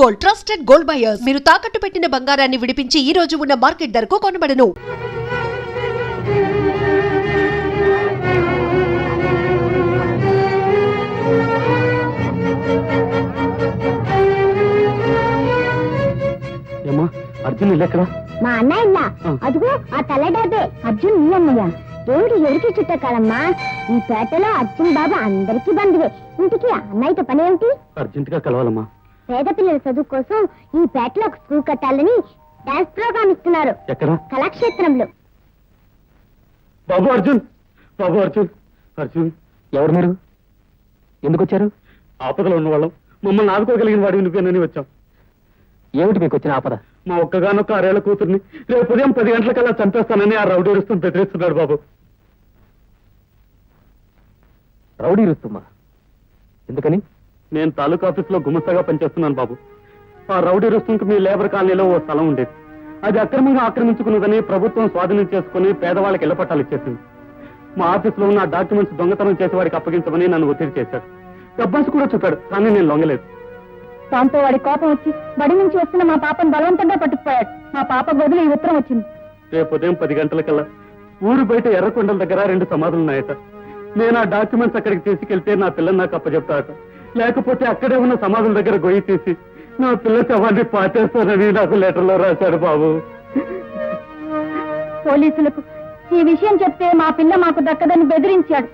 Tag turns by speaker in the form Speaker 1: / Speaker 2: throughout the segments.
Speaker 1: Gold, trusted gold buyers. మీరు తాకట్టు పెట్టిన బంగారాన్ని విడిపించి ఈ రోజు ఉన్న మార్కెట్ ధరకు కొనబడను.
Speaker 2: అర్జున్ ఇల్లెక్కడా?
Speaker 3: మా అన్న ఇల్లా అదిగో ఆ తెల్లడాబే అర్జున్ నీ అన్నయ్య. దేవుడు ఎవరికి చుట్టకాలమ్మా. ఈ పేటలో అర్జున్ బాబు అందరికీ బంధువే. ఇంటికి అన్నయ్యతో పని ఏమిటి?
Speaker 2: అర్జెంట్ గా కలవాలమ్మా.
Speaker 3: పేద పిల్లల చదువు కోసం ఈ పేటలో ఒక స్కూల్ కట్టాలని డాన్స్ ప్రోగ్రామ్ ఇస్తున్నారు.
Speaker 2: ఎక్కడ?
Speaker 3: కళాక్షేత్రంలో.
Speaker 2: బాబు అర్జున్, బాబు అర్జున్, అర్జున్. ఎవరు మీరు? ఎందుకు వచ్చారు? ఆపదలో ఉన్నవాళ్ళం. మమ్మల్ని ఆదుకోగలిగిన వాడివి నువ్వేనని వచ్చాం. ఏమిటి మీకు వచ్చిన ఆపద? మా ఒక్కగానొక్క 6 ఏళ్ల కూతుర్ని రేపు ఉదయం 10 గంటలకల్లా చంపేస్తానని ఆ రౌడీ రుస్తుం బెదిరిస్తున్నాడు బాబు. రౌడీ రుస్తుమా? ఎందుకని? నేను తాలూకా ఆఫీసులో గుమస్తాగా పనిచేస్తున్నాను బాబు. ఆ రౌడీ రుస్తుంకి మీ లేబర్ కాలనీలో ఓ స్థలం ఉండేది. అది అక్రమంగా ఆక్రమించుకున్నదని ప్రభుత్వం స్వాధీనం చేసుకుని పేదవాళ్ళకి ఇళ్ల పట్టాలు ఇచ్చేసింది. మా ఆఫీసులో ఉన్న డాక్యుమెంట్స్ దొంగతనం చేసి వాడికి అప్పగించమని నన్ను ఒత్తిడి చేశాడు. గబ్బాసు కూడా చెప్పాడు, కానీ నేను లొంగలేదు.
Speaker 3: దాంతో వాడి కోపం వచ్చి బడి నుంచి వస్తున్న మా పాపను బలవంతంగా పట్టుకుపోయాడు. మా పాప బదులు ఈ ఉత్తరం వచ్చింది.
Speaker 2: రేపు ఉదయం 10 గంటలకల్లా ఊరు బయట ఎర్రకొండల దగ్గర 2 సమాధులున్నాయట. నేను ఆ డాక్యుమెంట్స్ అక్కడికి తీసుకెళ్తే నా పిల్లని నాకు అప్పచెప్తాట. లేకపోతే అక్కడే ఉన్న సమాధుల దగ్గర గొయ్యి తీసి నా పిల్ల శవాన్ని పాటేస్తానని నాకు లెటర్లో రాశాడు బాబు.
Speaker 3: పోలీసులకు ఈ విషయం చెప్తే మా పిల్ల మాకు దక్కదని బెదిరించాడు.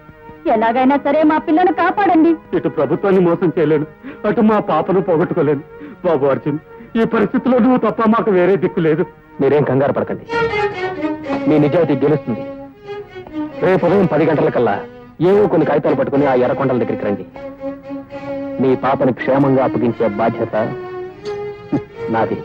Speaker 3: ఎలాగైనా సరే మా పిల్లను కాపాడండి.
Speaker 2: ఇటు ప్రభుత్వాన్ని మోసం చేయలేను, అటు మా పాపను పోగొట్టుకోలేను. బాబు అర్జున్, ఈ పరిస్థితిలో నువ్వు తప్ప మాకు వేరే దిక్కు లేదు. మీరేం కంగారు పడకండి, మీ నిజాయితీ గెలుస్తుంది. రేపు ఉదయం 10 గంటలకల్లా ఏవో కొన్ని కాగితాలు పట్టుకుని ఆ ఎర్రకొండల దగ్గరికి రండి. మీ పాపని క్షేమంగా అప్పగించే బాధ్యత నాది.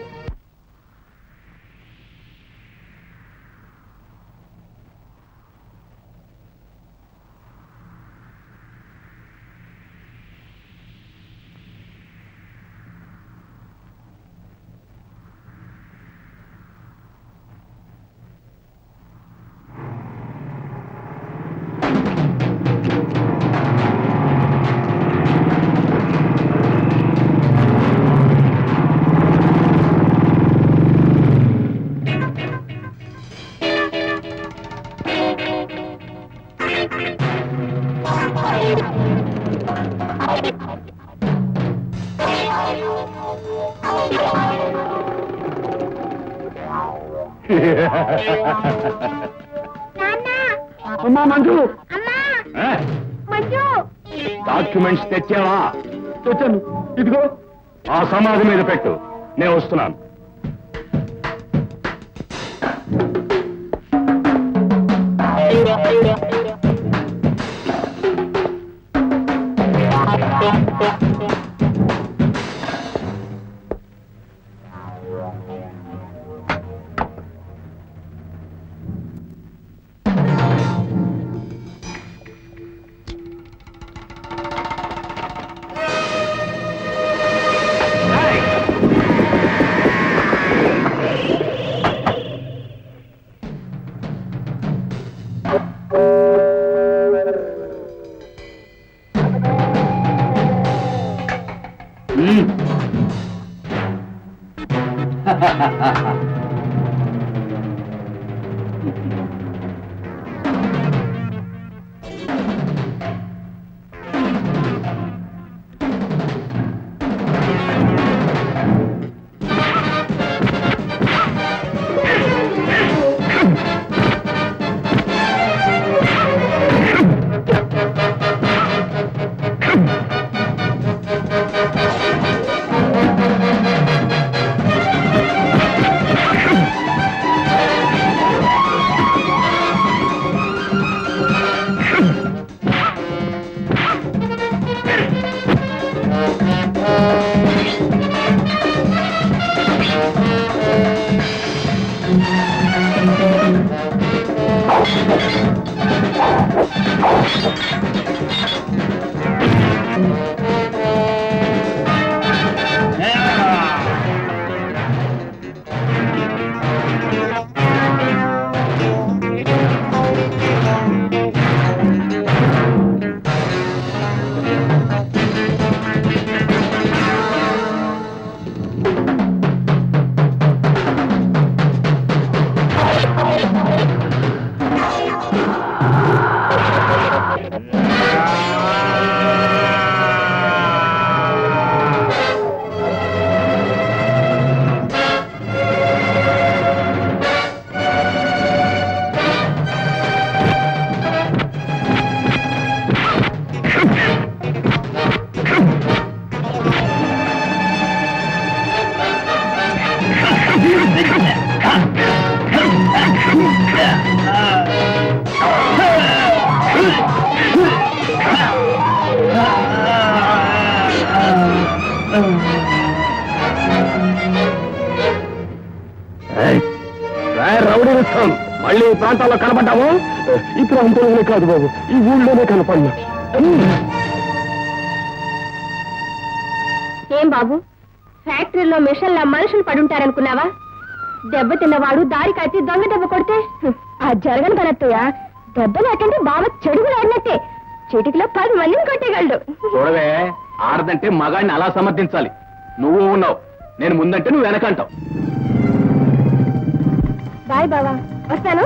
Speaker 2: అమ్మా మంజు, డాక్యుమెంట్స్ తెచ్చావా? తెచ్చాను, ఇదిగో ఆ సమాధి మీద పెట్టు, నేను వస్తున్నాను. రౌడీ ఇస్తాం మళ్ళీ ఈ ప్రాంతాల్లో కనపడ్డాము. ఈ ప్రాంతంలోనే కాదు బాబు, ఈ ఊళ్ళోనే కనపడినా.
Speaker 3: ఏం బాబు, ఫ్యాక్టరీలో మిషన్ల మనుషులు పడుంటారనుకున్నావా? దెబ్బ తిన్నవాడు దారి కట్టి దొంగ దెబ్బ కొడితే ఆ జరగని పనత్తయ్య. దెబ్బ లేకంటే బావ చెడుగులు ఆడినట్టే, చిటికలో 10 మందిని కొట్టేయగలడు.
Speaker 2: చూడవే, ఆడదంటే మగాడిని అలా సమర్థించాలి. నువ్వు ఉన్నావు, నేను ముందంటే నువ్వు వెనకంటావు.
Speaker 3: బాయ్ బావా, వస్తాను.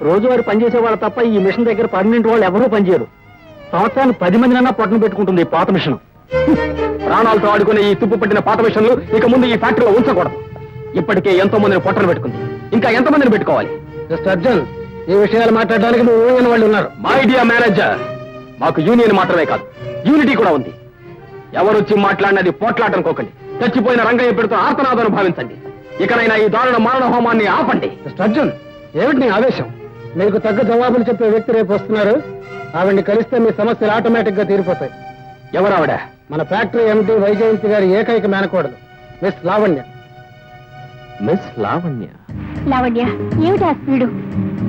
Speaker 2: రోజువారి పనిచేసే వాళ్ళు తప్ప ఈ మిషన్ దగ్గర పర్మనెంట్ వాళ్ళు ఎవరూ పనిచేయరు. సంవత్సరానికి 10 మందినన్నా పొట్టను పెట్టుకుంటుంది ఈ పాత మిషన్. ప్రాణాలతో ఆడుకునే ఈ తుప్పు పట్టిన పాత మిషన్లు ఇక ముందు ఈ ఫ్యాక్టరీలో ఉంచకూడదు. ఇప్పటికే ఎంతో మందిని పొట్టను పెట్టుకుంది, ఇంకా ఎంతమందిని పెట్టుకోవాలి? మిస్టర్ అర్జున్, ఈ విషయాలు మాట్లాడడానికి నువ్వు యూనియన్ వాళ్ళు ఉన్నారు. మై డియర్ మేనేజర్, మాకు యూనియన్ మాత్రమే కాదు, యూనిటీ కూడా ఉంది. ఎవరొచ్చి మాట్లాడినది పోట్లాటనుకోకండి. చచ్చిపోయిన రంగయ్య పెడుతూ ఆర్తనాదను భావించండి. ఇకనైనా ఈ దారుణ మారణ హోమాన్ని ఆపండి. మిస్టర్ అర్జున్, ఏమిటి నీ ఆవేశం? మీకు తగ్గ జవాబులు చెప్పే వ్యక్తి రేపు వస్తున్నారు. ఆవిడ్ని కలిస్తే మీ సమస్యలు ఆటోమేటిక్ గా తీరిపోతాయి. ఎవరావిడ? మన ఫ్యాక్టరీ ఎండి వైజయంతి గారి ఏకైక మేనకోడలు మిస్ లావణ్య. మిస్ లావణ్య?
Speaker 3: లావణ్య, ఏమిటి ఆ స్పీడు?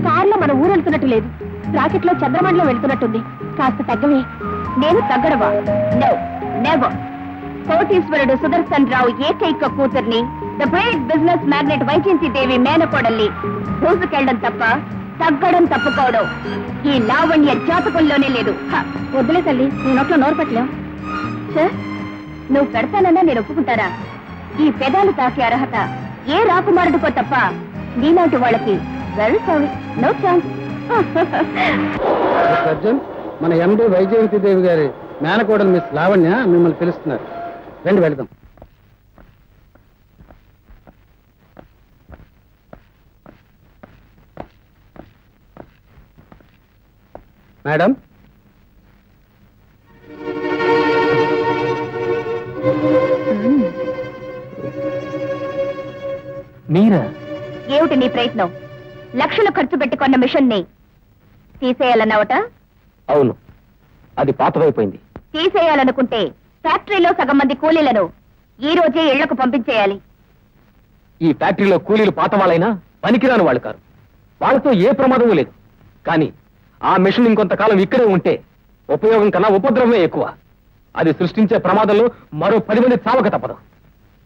Speaker 3: కారులో మన ఊరు వెళ్తున్నట్టు లేదు, రాకెట్ లో చంద్రమండలం వెళ్తున్నట్టుంది. కాస్త తగ్గవే. నేను తగ్గడవా? No, never. కోటీశ్వరుడు సుదర్శన్ రావు ఏకైక కూతుర్ని, the great business magnate Vaijayanti Devi మేనకోడల్ని దూసుకెళ్ళడం తప్ప తగ్గడం తప్పుకోవడం ఈ లావణ్య జాతకంలోనే లేదు. వద్దులే తల్లి, నీ నోట్లో నోరు పెట్టలేం. సార్, నువ్వు పెడతానన్నా నేను ఒప్పుకుంటారా? ఈ పెదాలు తాకే అర్హత ఏ రాకుమారుడికో తప్ప నీలాంటి వాళ్ళకి very sorry, no chance.
Speaker 2: Arjun, మన ఎండి వైజయంతి దేవి గారి మేనకోడలు మిస్ లావణ్య మిమ్మల్ని పిలుస్తున్నారు. రండి వెళదాం. మేడం, మీరా?
Speaker 3: ఏమిటి నీ ప్రయత్నం? లక్షలు ఖర్చు పెట్టుకున్న మిషన్ ని తీసేయాలన్నావట?
Speaker 2: అవును, అది పాతదైపోయింది.
Speaker 3: తీసేయాలనుకుంటే ఫ్యాక్టరీలో సగం మంది కూలీలను ఈ రోజే ఇళ్లకు పంపించేయాలి.
Speaker 2: ఈ ఫ్యాక్టరీలో కూలీలు పాత వాళ్ళైనా పనికిరాని వాళ్ళు కారు. వాళ్ళతో ఏ ప్రమాదమూ లేదు. కానీ ఆ మిషన్ ఇంకొంతకాలం ఇక్కడే ఉంటే ఉపయోగం కన్నా ఉపద్రవమే ఎక్కువ. అది సృష్టించే ప్రమాదంలో మరో 10 మంది చావక తప్పదు.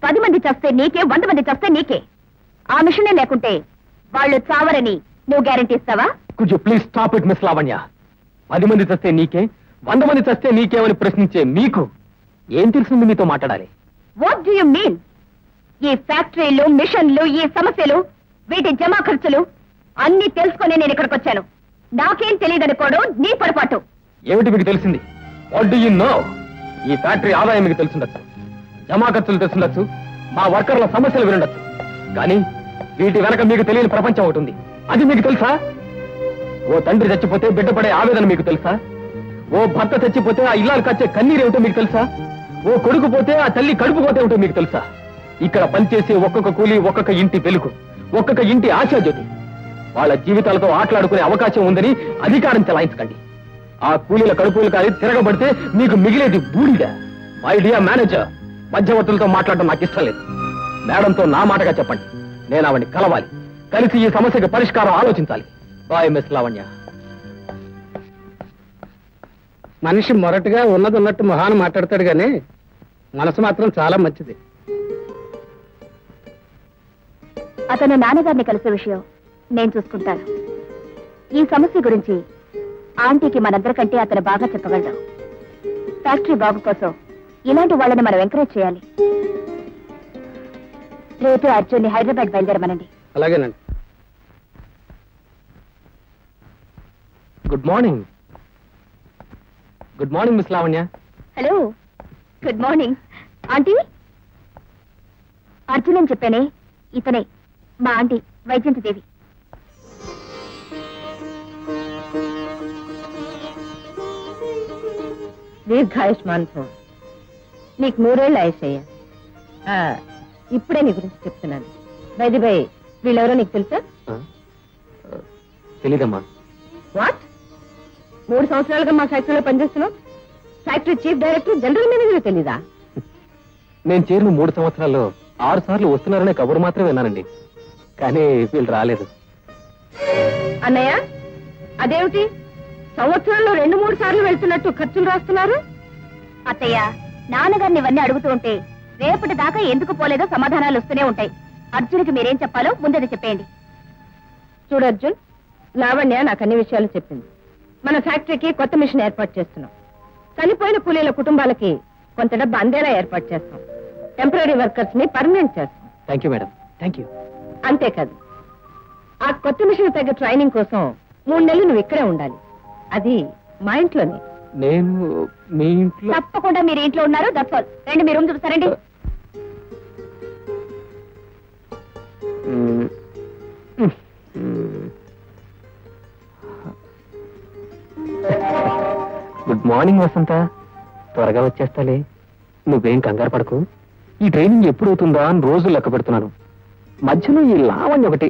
Speaker 3: 10 మంది చస్తే నీకే, 100 మంది చస్తే నీకే. ఆ మిషనే లేకుంటే వాళ్ళు చావరని నువ్వు గ్యారెంటీ ఇస్తావా?
Speaker 2: Could you please stop it miss Lavanya. 10 మంది చస్తే నీకే, 100 మంది చస్తే నీకేమని ప్రశ్నించే మీకు ఏం తెలిసింది మీతో మాట్లాడాలి?
Speaker 3: What do you mean? ఈ ఫ్యాక్టరీలు, మిషన్లు, ఈ సమస్యలు, వీటి జమా ఖర్చులు అన్ని తెలుసుకునే నేను ఇక్కడికి వచ్చాను. నాకేం తెలియదనుకోవడం నీ పొరపాటు.
Speaker 2: ఏమిటి మీకు తెలిసింది? What do you know? ఈ ఫ్యాక్టరీ ఆదాయం మీకు తెలుసుండొచ్చు, జమా ఖర్చులు తెలుసుండొచ్చు, మా వర్కర్ల సమస్యలు వినుండొచ్చు. కానీ వీటి వెనక మీకు తెలియని ప్రపంచం ఒకటి ఉంది. అది మీకు తెలుసా? ఓ తండ్రి చచ్చిపోతే బిడ్డ పడే ఆవేదన మీకు తెలుసా? ఓ భర్త చచ్చిపోతే ఆ ఇల్లాలు కచ్చే కన్నీరేమిటో మీకు తెలుసా? ఓ కొడుకు పోతే ఆ తల్లి కడుపు పోతే ఏమిటో మీకు తెలుసా? ఇక్కడ పనిచేసే ఒక్కొక్క కూలి ఒక్కొక్క ఇంటి వెలుగు, ఒక్కొక్క ఇంటి ఆశాజ్యోతి. వాళ్ళ జీవితాలతో ఆటలాడుకునే అవకాశం ఉందని అధికారం చెలాయించకండి. ఆ కూలీల కడుపులు కాని తిరగబడితే మీకు మిగిలేది బూడిద. మై డియర్ మేనేజర్, మధ్యవర్తులతో మాట్లాడడం నాకు ఇష్టం లేదు. మేడంతో నా మాటగా చెప్పండి. నేను ఆవిడ్ని కలవాలి, కలిసి ఈ సమస్యకి పరిష్కారం ఆలోచించాలి. Bye miss Lavanya. మనిషి మొరటుగా ఉన్నట్టు మొహాన్ని మాట్లాడతాడు గాని మనసు మాత్రం చాలా మంచిది.
Speaker 3: అతను నాన్నగారిని కలిసే విషయం నేను చూసుకుంటాను. ఈ సమస్య గురించి ఆంటీకి మనందరికంటే అతను బాగా చెప్పగలడు. ఫ్యాక్టరీ బాబు కోసం ఇలాంటి వాళ్ళని మనం ఎంకరేజ్ చేయాలి. రేపు అర్జున్ని హైదరాబాద్ బయలుదేరమనండి.
Speaker 2: అలాగేనండి. Good morning. Good morning miss Lavanya.
Speaker 3: Hello, good morning. Aunty, Arjun అని చెప్పానే, ఇతనే మా ఆంటీ వైజయంతి దేవి.
Speaker 4: దీర్ఘాయుష్మాన్ భవ. నీకు 100 ఏళ్ళు ఆయుషయ్యా. ఇప్పుడే నీ గురించి చెప్తున్నాను. బైది బై, వీళ్ళెవరో నీకు తెలుసా?
Speaker 2: తెలీదమ్మా.
Speaker 4: వాట్? 3 సంవత్సరాలుగా మా ఫ్యాక్టరీలో పనిచేస్తున్నావు. Factory chief director, general manager తెలీదా?
Speaker 2: నేను చేరిన 3 సంవత్సరాల్లో 6 సార్లు వస్తున్నారనే కబురు మాత్రమే విన్నానండి, కానీ వీళ్ళు రాలేదు.
Speaker 4: అన్నయ్య, అదేమిటి సంవత్సరంలో 2-3 సార్లు వెళ్తున్నట్టు ఖర్చులు రాస్తున్నారు?
Speaker 3: అత్తయ్య, నాన్నగారిని ఇవన్నీ అడుగుతూ ఉంటే రేపటి దాకా ఎందుకు పోలేదో సమాధానాలు వస్తూనే ఉంటాయి. అర్జున్కి మీరేం చెప్పాలో ముందది చెప్పేయండి.
Speaker 4: చూడు అర్జున్, లావణ్య నాకు అన్ని విషయాలు చెప్పింది. మన ఫ్యాక్టరీకి కొత్త మిషన్ ఏర్పాటు చేస్తున్నాం. చనిపోయిన కూలీల కుటుంబాలకి కొంత డబ్బు అందేలా ఏర్పాటు చేస్తాం. టెంపరీ వర్కర్స్ ని పర్మనెంట్ చేస్తాం.
Speaker 2: Thank you madam, thank you.
Speaker 4: అంతేకాదు, ఆ కొత్త మిషన్ తగ్గ ట్రైనింగ్ కోసం 3 నెలలు నువ్వు ఇక్కడే ఉండాలి. అది మా ఇంట్లోనే.
Speaker 2: నేను మీ ఇంట్లో?
Speaker 3: తప్పకుండా మీరు ఇంట్లో ఉన్నారు. That's all. రండి, మీ రూమ్ చూపిస్తారండి.
Speaker 2: గుడ్ మార్నింగ్ వసంత. త్వరగా వచ్చేస్తాలే, నువ్వేం కంగారు పడకు. ఈ ట్రైనింగ్ ఎప్పుడు అవుతుందా అని రోజు లెక్క పెడుతున్నాను. మధ్యలో ఈ లావణ్య ఒకటి.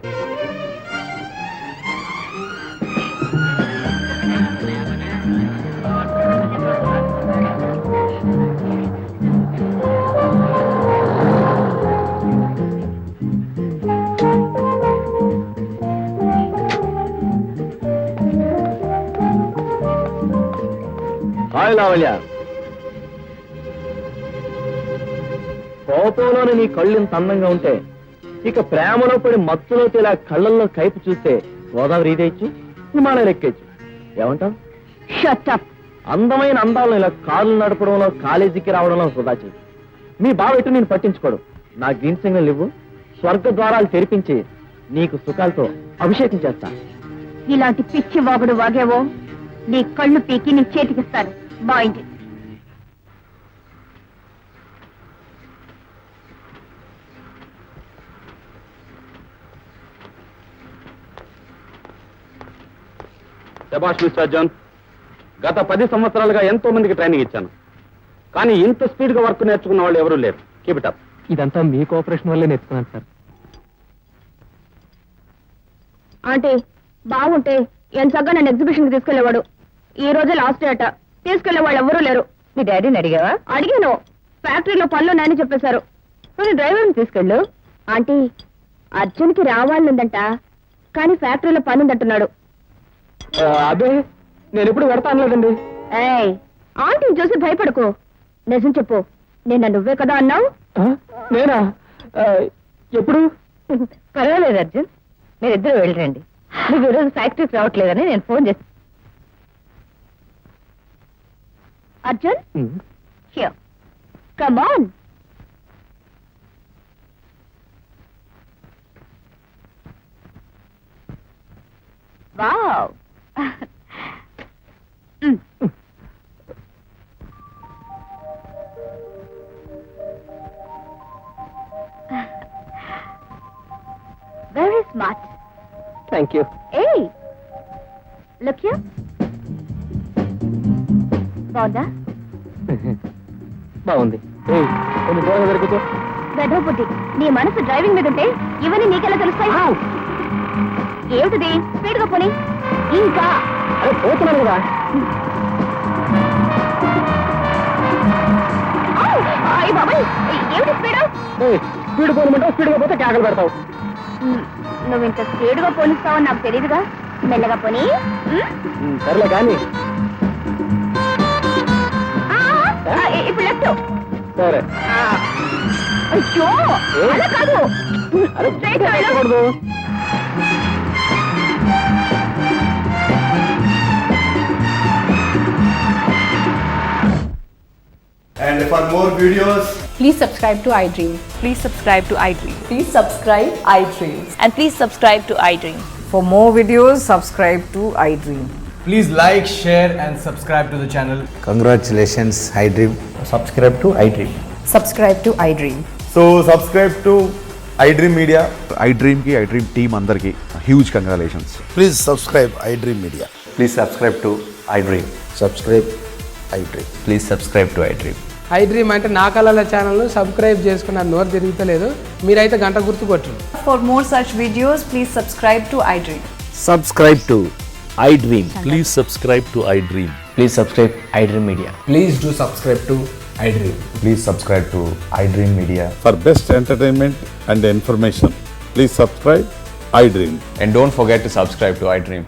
Speaker 2: హాయ్ లావణ్య. కోపంలోనే నీ కళ్ళు ఇంత అందంగా ఉంటే, ఇక ప్రేమలో పడి మత్తులో ఇలా కళ్ళల్లో కైపు చూస్తే గోదావరి ఇదేచ్చు, హిమాలయాలు ఎక్కేచ్చు. ఏమంటావు?
Speaker 3: Shut up.
Speaker 2: అందమైన అందాలను ఇలా కాళ్ళు నడపడంలో, కాలేజీకి రావడంలో వృధా చేయి. మీ బావ ఎటు నేను పట్టించుకోడు. నా గ్రీన్ సిగ్నల్ ఇవ్వు, స్వర్గ ద్వారాలు తెరిపించి నీకు సుఖాలతో అభిషేకం చేస్తా.
Speaker 3: ఇలాంటి పిచ్చి వాగుడు వాగేవో నీ కళ్ళు పీకి నీ చేతికిస్తాను. బాయింది.
Speaker 2: శభాష్ మిస్టర్ జాన్. గత 10 సంవత్సరాలుగా ఎంతో మందికి ట్రైనింగ్ ఇచ్చాను, కానీ ఇంత స్పీడ్ గా వర్క్ నేర్చుకున్న వాళ్ళు ఎవరూ లేరు. Keep it up. ఇదంతా మీ కోఆపరేషన్ వల్లే నేర్చుకున్నాను సార్.
Speaker 3: ఆంటీ, బాగుంటే ఎంతగా నన్ను ఎగ్జిబిషన్ కి తీసుకెళ్లేవాడు. ఈ రోజే లాస్ట్ డే అట. తీసుకెళ్లే వాళ్ళు ఎవరూ లేరు.
Speaker 4: మీ డాడీని అడిగావా?
Speaker 3: అడిగాను. ఫ్యాక్టరీలో పనులు ఉన్నాయని చెప్పేశారు.
Speaker 4: నువ్వు డ్రైవర్ని తీసుకెళ్ళు.
Speaker 3: ఆంటీ, అర్జున్కి రావాలనుందంట, కానీ ఫ్యాక్టరీలో పని ఉందంటున్నాడు.
Speaker 2: అదే నేను ఎప్పుడు పెడతాను లేదండి.
Speaker 3: ఏయ్, ఆంటీని చూసి భయపడుకో. నిజం చెప్పు, నిన్న నువ్వే కదా అన్నావు.
Speaker 2: నేనా? ఎప్పుడు?
Speaker 4: పర్వాలేదు అర్జున్, మీరిద్దరు వెళ్ళరండి. నువ్వు ఈరోజు ఫ్యాక్టరీకి రావట్లేదని నేను ఫోన్ చేస్తాను.
Speaker 3: Arjun, here. Come on. Wow. Very smart.
Speaker 2: Thank you.
Speaker 3: Hey, look here. బాగుందా?
Speaker 2: బాగుంది. కొన్ని దూరంగా దొరుకుతూ
Speaker 3: గడ్డపుట్టి, నీ మనసు డ్రైవింగ్ మీద ఉంటే ఇవన్నీ నీకెలా తెలుస్తాయి? ఏమిటిది? స్పీడ్ గా పోనీ. ఇంకా
Speaker 2: అరే పోతున్నాను కదా.
Speaker 3: అయ్య బాబాయ్, ఏమిటి స్పీడ్?
Speaker 2: స్పీడ్ పోనమంటావు, స్పీడ్ గా పోతే కేకలు పెడతావు.
Speaker 3: నువ్వు ఇంత స్పీడ్ గా పోనిస్తావని నాకు తెలియదుగా. మెల్లగా పోనీ.
Speaker 2: సర్లే కానీ.
Speaker 3: ఇప్పుడు లెఫ్ట్.
Speaker 2: సరే.
Speaker 3: అయ్యో, అలా కాదు. Straight గా వెళ్ళు.
Speaker 2: కూడదు.
Speaker 5: And And for more videos,
Speaker 3: Please subscribe to iDream.
Speaker 6: Please subscribe to iDream.
Speaker 7: Please subscribe iDream.
Speaker 6: And please subscribe to iDream.
Speaker 7: For more videos, subscribe to iDream.
Speaker 5: please like, share, and subscribe to the channel.
Speaker 8: Congratulations, iDream. Subscribe to iDream.
Speaker 7: Subscribe to iDream.
Speaker 5: So subscribe to iDream Media.
Speaker 9: iDream ki iDream team andarki huge congratulations.
Speaker 8: Please subscribe iDream Media.
Speaker 9: Please subscribe to iDream.
Speaker 8: Subscribe iDream.
Speaker 9: Please subscribe to iDream.
Speaker 10: iDream అంటే నా కళల ఛానల్ను subscribe చేసుకున్న నోరు తిరుగుతలేదు మీరైతే గంట గుర్తు కొట్టండి.
Speaker 7: For more such videos, please subscribe to iDream.
Speaker 2: Subscribe to iDream.
Speaker 11: Please subscribe to iDream.
Speaker 2: Please subscribe iDream Media.
Speaker 5: Please do subscribe to iDream.
Speaker 9: Please subscribe to iDream Media.
Speaker 11: For best entertainment and information, please subscribe iDream.
Speaker 9: And don't forget to subscribe to iDream.